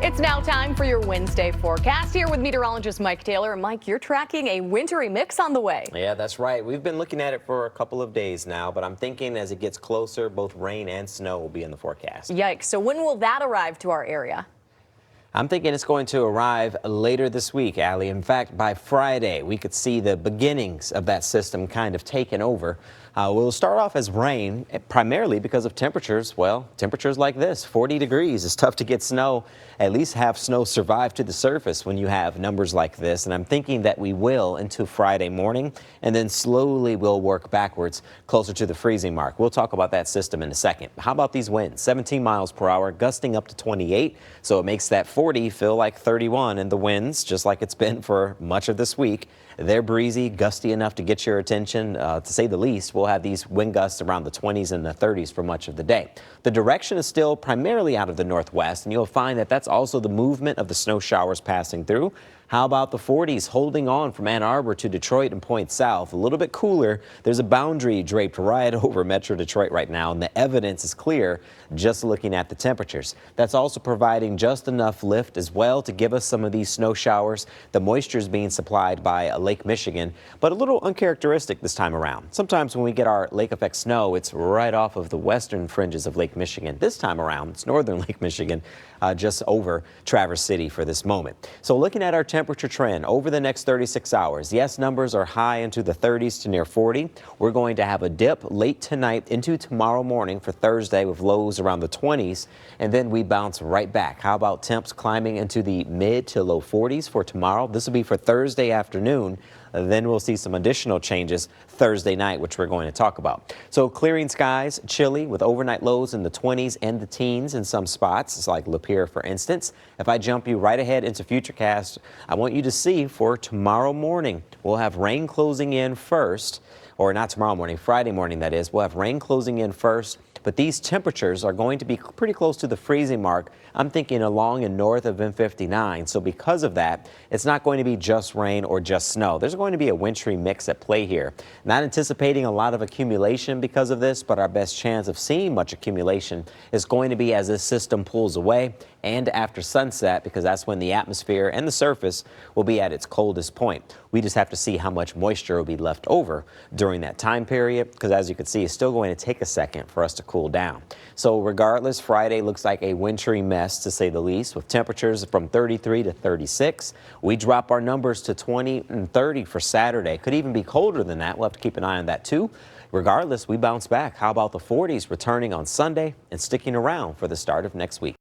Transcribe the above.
It's now time for your Wednesday forecast here with meteorologist Mike Taylor. Mike, you're tracking a wintry mix on the way. Yeah, that's right. We've been looking at it for a couple of days now, but I'm thinking as it gets closer, both rain and snow will be in the forecast. Yikes. So when will that arrive to our area? I'm thinking it's going to arrive later this week, Allie. In fact, by Friday, we could see the beginnings of that system kind of taking over. We'll start off as rain, primarily because of temperatures. Well, temperatures like this, 40 degrees. It's tough to get snow, at least have snow survive to the surface when you have numbers like this. And I'm thinking that we will into Friday morning, and then slowly we'll work backwards closer to the freezing mark. We'll talk about that system in a second. How about these winds? 17 miles per hour, gusting up to 28. So it makes that 40 feel like 31, and the winds, just like it's been for much of this week, they're breezy, gusty enough to get your attention, to say the least. We'll have these wind gusts around the 20s and the 30s for much of the day. The direction is still primarily out of the northwest, and you'll find that that's also the movement of the snow showers passing through. How about the 40s holding on from Ann Arbor to Detroit and point south? A little bit cooler. There's a boundary draped right over Metro Detroit right now, and the evidence is clear just looking at the temperatures. That's also providing just enough lift as well to give us some of these snow showers. The moisture is being supplied by Lake Michigan, but a little uncharacteristic this time around. Sometimes when we get our lake effect snow, it's right off of the western fringes of Lake Michigan. This time around, it's northern Lake Michigan, just over Traverse City for this moment. So looking at our temperature trend over the next 36 hours, yes, numbers are high into the 30s to near 40. We're going to have a dip late tonight into tomorrow morning for Thursday with lows around the 20s, and then we bounce right back. How about temps climbing into the mid to low 40s for tomorrow? This will be for Thursday afternoon. Then we'll see some additional changes Thursday night, which we're going to talk about. So clearing skies, chilly with overnight lows in the 20s and the teens in some spots. It's like Lapeer, for instance. If I jump you right ahead into Futurecast, I want you to see for tomorrow morning, we'll have rain closing in first, or not tomorrow morning, Friday morning that is. We'll have rain closing in first, but these temperatures are going to be pretty close to the freezing mark. I'm thinking along and north of M59. So because of that, it's not going to be just rain or just snow. There's going to be a wintry mix at play here. Not anticipating a lot of accumulation because of this, but our best chance of seeing much accumulation is going to be as this system pulls away and after sunset, because that's when the atmosphere and the surface will be at its coldest point. We just have to see how much moisture will be left over during that time period, because as you can see, it's still going to take a second for us to cool down. So regardless, Friday looks like a wintry mess, to say the least, with temperatures from 33 to 36. We drop our numbers to 20 and 30 for Saturday. Could even be colder than that. We'll have to keep an eye on that too. Regardless, we bounce back. How about the 40s returning on Sunday and sticking around for the start of next week?